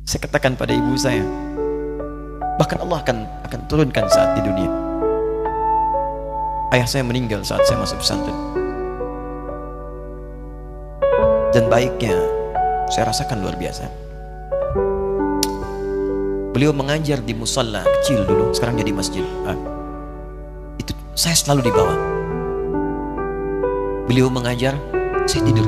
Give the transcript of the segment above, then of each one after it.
Saya katakan pada ibu saya, bahkan Allah akan turunkan saat di dunia. Ayah saya meninggal saat saya masuk pesantren. Dan baiknya saya rasakan luar biasa. Beliau mengajar di musalla kecil dulu, sekarang jadi masjid. Itu saya selalu di bawah. Beliau mengajar, saya tidur.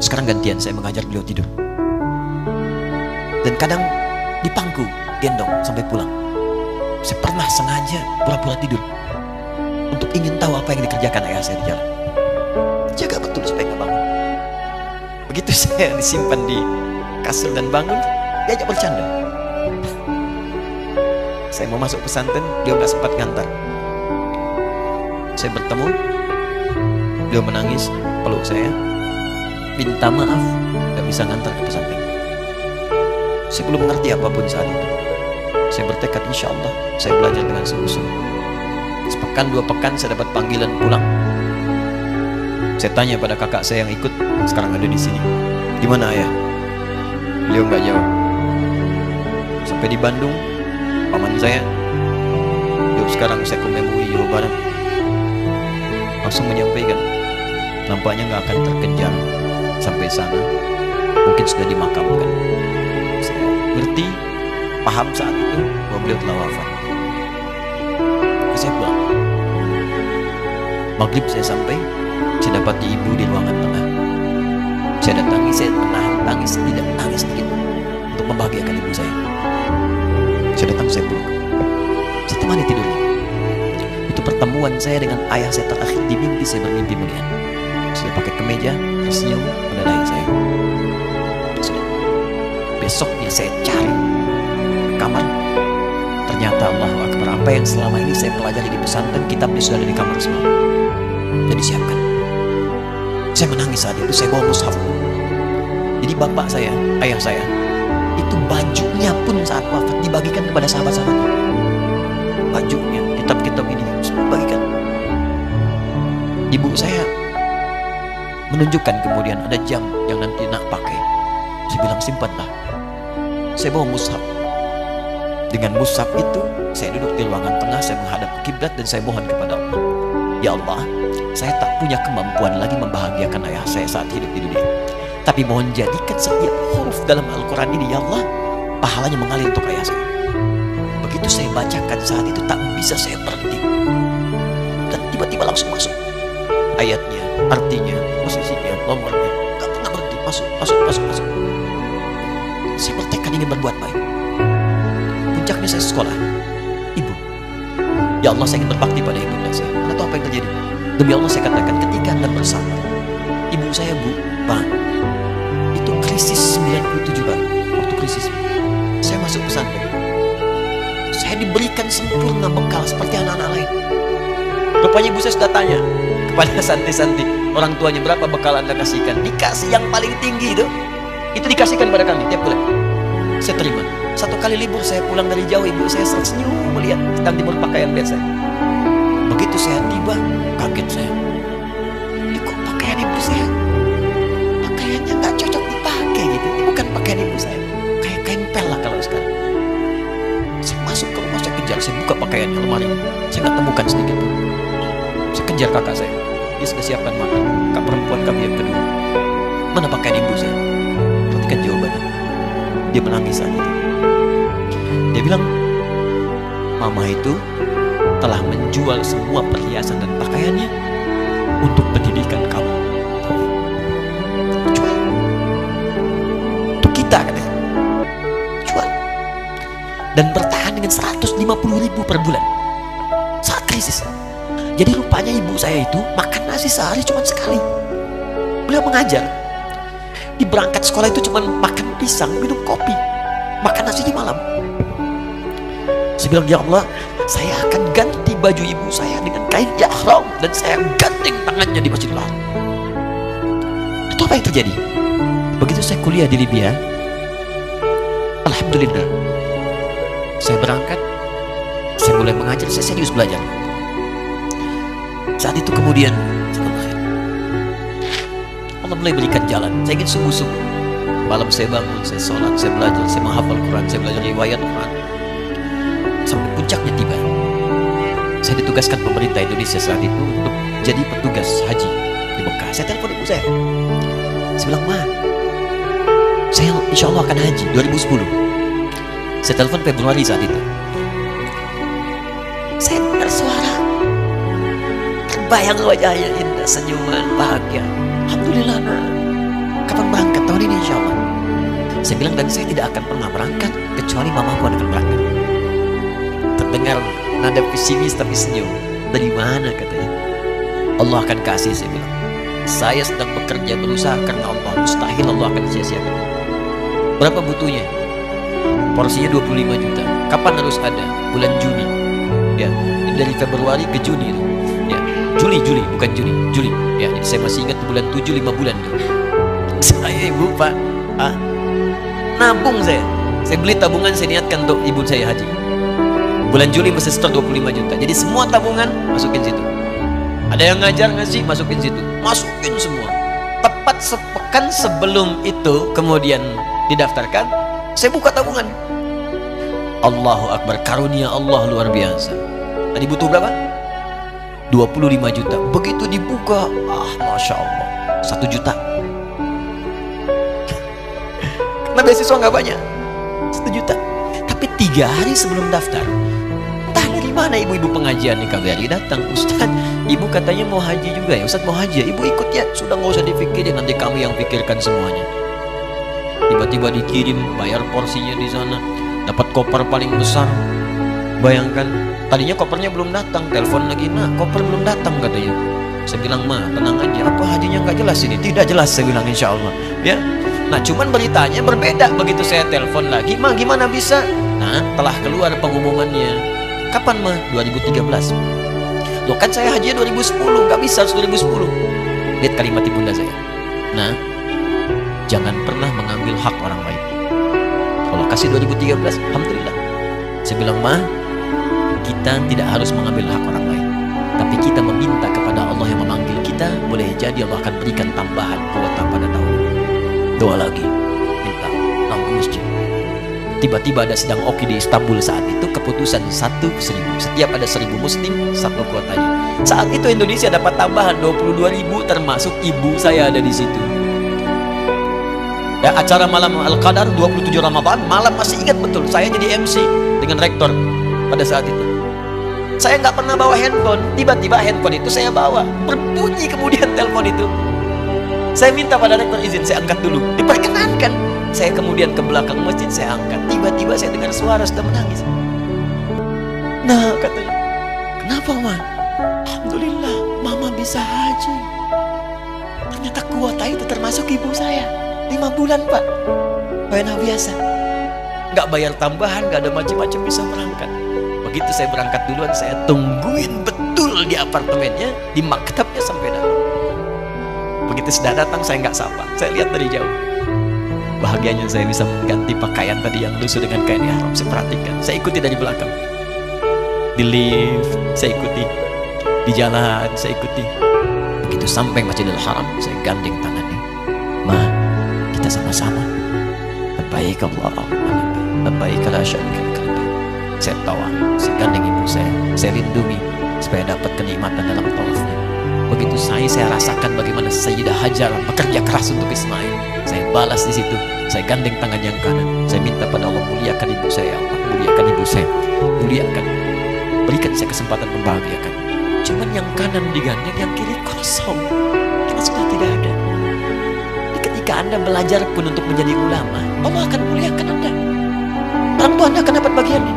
Sekarang gantian saya mengajar, beliau tidur. Dan kadang di pangku gendong sampai pulang. Saya pernah sengaja pura-pura tidur untuk ingin tahu apa yang dikerjakan ayah saya di jalan. Jaga betul supaya nggak bangun. Begitu saya disimpan di kasur dan bangun, diajak bercanda. Saya mau masuk pesantren, dia nggak sempat ngantar. Saya bertemu, beliau menangis, peluk saya, minta maaf, nggak bisa ngantar ke pesantren. Saya belum mengerti apapun saat itu. Saya bertekad, insya Allah saya belajar dengan sungguh-sungguh. Sepekan, 2 pekan saya dapat panggilan pulang. Saya tanya pada kakak saya yang ikut, sekarang ada di sini. Di mana ayah? Beliau nggak jawab. Sampai di Bandung, paman saya, beliau sekarang saya ke MUI Jawa Barat, langsung menyampaikan, nampaknya nggak akan terkejar sampai sana, mungkin sudah dimakamkan. Saya ngerti, paham saat itu bahwa beliau telah wafat. Saya pulang. Maghrib saya sampai, saya dapati ibu di ruangan tengah. Saya datangi, saya menahan tangis, tidak menangis sedikit untuk membahagiakan ibu saya. Saya datang, saya peluk, saya temani tidurnya. Itu pertemuan saya dengan ayah saya terakhir di mimpi. Saya bermimpi mulia. Sudah pakai kemeja, tersenyum, mendatangi saya. Sudah. Besoknya saya cari kamar. Ternyata Allahu Akbar, apa yang selama ini saya pelajari di pesantren, kitabnya sudah ada di kamar semua. Jadi siapkan. Saya menangis saat itu, saya bawa mushaf. Jadi bapak saya, ayah saya, itu bajunya pun saat wafat dibagikan kepada sahabat-sahabatnya. Bajunya, kitab-kitab ini dibagikan. Ibu saya menunjukkan kemudian ada jam yang nanti nak pakai. Saya bilang simpanlah. Saya bawa mushaf. Dengan mushaf itu saya duduk di ruangan tengah, saya menghadap ke kiblat dan saya mohon kepada Allah. Ya Allah, saya tak punya kemampuan lagi membahagiakan ayah saya saat hidup di dunia. Tapi mohon jadikan setiap huruf dalam Al-Quran ini, ya Allah, pahalanya mengalir untuk ayah saya. Begitu saya bacakan saat itu, tak bisa saya berhenti. Dan tiba-tiba langsung masuk ayatnya, artinya, posisinya, nomornya. Gak pernah berhenti, masuk. Saya bertekad ingin berbuat baik. Puncaknya saya sekolah. Ibu, ya Allah, saya ingin berbakti pada ibunda saya. Anda tahu apa yang terjadi? Demi Allah saya katakan, ketika Anda bersama ibu saya, Bu, Pak, itu krisis 97, Pak. Waktu krisis saya masuk pesantren, saya diberikan sempurna bekal seperti anak-anak lain. Rupanya ibu saya sudah tanya kepada santi-santi, orang tuanya, berapa bekal Anda kasihkan? Dikasih yang paling tinggi itu dikasihkan pada kami tiap bulan. Saya terima. Satu kali libur saya pulang dari jauh, ibu saya tersenyum melihat sedang timur pakaian lihat saya. Begitu saya tiba, kaget saya. Ini kok pakaian ibu saya? Pakaiannya nggak cocok dipakai gitu. Ini bukan pakaian ibu saya. Kayak kain pel lah kalau sekarang. Saya masuk ke rumah, saya kejar, saya buka pakaiannya, lemari. Saya nggak temukan sedikit pun. Saya kejar kakak saya. Dia sudah siapkan makan. Kak perempuan kami yang kedua. Mana pakaian ibu saya? Perhatikan jawabannya. Dia menangis saat itu. Dia bilang, mama itu telah menjual semua perhiasan dan pakaiannya untuk pendidikan kamu. Jual. Untuk kita, katanya. Jual. Dan bertahan dengan 150.000 per bulan saat krisis. Jadi rupanya ibu saya itu makan nasi sehari cuma sekali. Beliau mengajar. Di berangkat sekolah itu cuma makan pisang, minum kopi, makan nasi di malam. Saya bilang, ya Allah, saya akan ganti baju ibu saya dengan kain ihram dan saya ganting tangannya di Masjidil Haram. Itu apa yang terjadi? Begitu saya kuliah di Libya, alhamdulillah, saya berangkat, saya mulai mengajar, saya serius belajar. Saat itu kemudian Allah mulai berikan jalan. Saya ingin sungguh-sungguh Malam saya bangun, saya sholat, saya belajar, saya menghafal Quran, saya belajar riwayat Quran. Sampai puncaknya tiba. Saya ditugaskan pemerintah Indonesia saat itu untuk jadi petugas haji di Mekah. Saya telepon ibu saya. Saya bilang, Ma, saya insya Allah akan haji 2010. Saya telepon Februari saat itu. Saya dengar suara, terbayang wajahnya indah, senyuman, bahagia. Alhamdulillah, nah. Kapan berangkat? Tahun ini insya Allah. Saya bilang, dan saya tidak akan pernah berangkat kecuali mamaku akan berangkat. Terdengar nada pesimis tapi senyum. Dari mana katanya? Allah akan kasih, saya bilang. Saya sedang bekerja berusaha karena Allah. Mustahil Allah akan sia-siakan. Berapa butuhnya? Porsinya 25 juta. Kapan harus ada? Bulan Juni. Ya, dari Februari ke Juni itu. Ya, Juli bukan Juni, Juli. Ya, jadi saya masih ingat bulan 7 5 bulan itu. Saya ibu Pak, nabung saya. Saya beli tabungan, saya niatkan untuk ibu saya haji. Bulan Juli mesti setor 25 juta. Jadi semua tabungan masukin situ. Ada yang ngajar ngasih, masukin situ. Masukin semua. Tepat sepekan sebelum itu kemudian didaftarkan, saya buka tabungan. Allahu Akbar, karunia Allah luar biasa. Tadi butuh berapa? 25 juta. Begitu dibuka, Masya Allah, 1 juta. Karena beasiswa nggak banyak, 1 juta. Tapi 3 hari sebelum daftar, entah dari mana ibu-ibu pengajian nih KBRI datang. Ustaz, ibu katanya mau haji juga ya. Ustaz mau haji ya, ibu ikut ya. Sudah nggak usah dipikirin, nanti kami yang pikirkan semuanya. Tiba-tiba dikirim, bayar porsinya di sana, dapat koper paling besar. Bayangkan, tadinya kopernya belum datang, telepon lagi, nah koper belum datang katanya. Saya bilang, Ma, tenang aja, apa hajinya nggak jelas ini? Tidak jelas, saya bilang, insya Allah. Ya, nah cuman beritanya berbeda. Begitu saya telepon lagi, Ma gimana bisa? Nah, telah keluar pengumumannya. Kapan, Ma? 2013. Loh kan saya hajinya 2010, nggak bisa, harus 2010. Lihat kalimat ibunda saya. Nah, jangan pernah mengambil hak orang lain. Kalau kasih 2013, alhamdulillah. Saya bilang, Ma, kita tidak harus mengambil hak orang lain, tapi kita meminta kepada Allah yang memanggil kita. Boleh jadi Allah akan berikan tambahan kuota pada tahun ini. Doa lagi, minta nambah masjid. Tiba-tiba ada sidang oki di Istanbul saat itu, keputusan 1.000. Setiap ada 1.000 muslim, 1 kuotanya. Saat itu Indonesia dapat tambahan 22.000, termasuk ibu saya ada di situ. Ya, acara malam Al-Qadar 27 Ramadan, malam masih ingat betul. Saya jadi MC dengan rektor pada saat itu. Saya nggak pernah bawa handphone. Tiba-tiba handphone itu saya bawa. Berbunyi kemudian telepon itu. Saya minta pada rektor izin, saya angkat dulu. Diperkenankan. Saya kemudian ke belakang masjid, saya angkat. Tiba-tiba saya dengar suara sudah menangis. Nah, katanya, kenapa, Ma? Alhamdulillah, Mama bisa haji. Ternyata kuota itu termasuk ibu saya. 5 bulan, Pak. Wena biasa. Nggak bayar tambahan, nggak ada macam-macam, bisa berangkat. Begitu saya berangkat duluan, saya tungguin betul di apartemennya, di maktabnya sampai datang. Begitu sudah datang, saya nggak sapa. Saya lihat dari jauh. Bahagianya saya bisa mengganti pakaian tadi yang lusuh dengan kain ihram. Saya perhatikan, saya ikuti dari belakang. Di lift, saya ikuti. Di jalan, saya ikuti. Begitu sampai Masjidil Haram, saya gandeng tangannya. Ma, kita sama-sama. Baik Allah, baik Allah, saya tawa, saya gandeng ibu saya lindungi supaya dapat kenikmatan dalam tawafnya. Begitu saya rasakan bagaimana Sayyidah Hajar bekerja keras untuk Ismail. Saya balas di situ, saya gandeng tangan yang kanan. Saya minta pada Allah, muliakan ibu saya, Allah muliakan ibu saya, muliakan, berikan saya kesempatan membahagiakan. Cuman yang kanan digandeng, yang kiri kosong, karena sudah tidak ada. Ketika Anda belajar pun untuk menjadi ulama, Allah akan muliakan Anda. Orang tua Anda akan dapat bagiannya.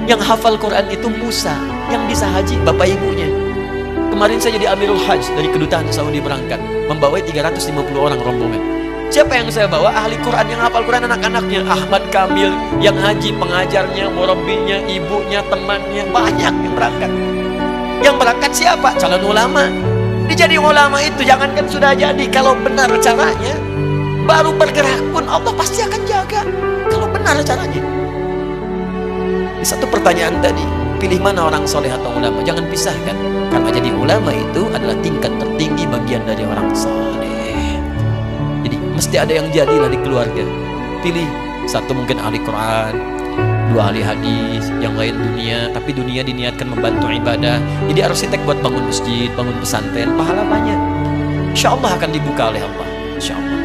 Yang hafal Quran itu Musa, yang bisa haji bapak ibunya. Kemarin saya jadi Amirul Hajj dari kedutaan Saudi berangkat, membawa 350 orang rombongan. Siapa yang saya bawa? Ahli Quran yang hafal Quran, anak-anaknya. Ahmad Kamil yang haji, pengajarnya, murabbinya, ibunya, temannya, banyak yang berangkat. Yang berangkat siapa? Calon ulama. Dia jadi ulama itu, jangankan sudah jadi, kalau benar caranya, baru bergerak pun Allah pasti akan jaga. Kalau benar caranya. Di satu pertanyaan tadi, pilih mana orang soleh atau ulama? Jangan pisahkan. Karena jadi ulama itu adalah tingkat tertinggi bagian dari orang soleh. Jadi Mesti ada yang jadilah di keluarga. Pilih satu mungkin ahli Quran, dua ahli hadis, yang lain dunia, tapi dunia diniatkan membantu ibadah. Jadi arsitek buat bangun masjid, bangun pesantren, pahala banyak. Insya Allah akan dibuka oleh Allah. Insya Allah.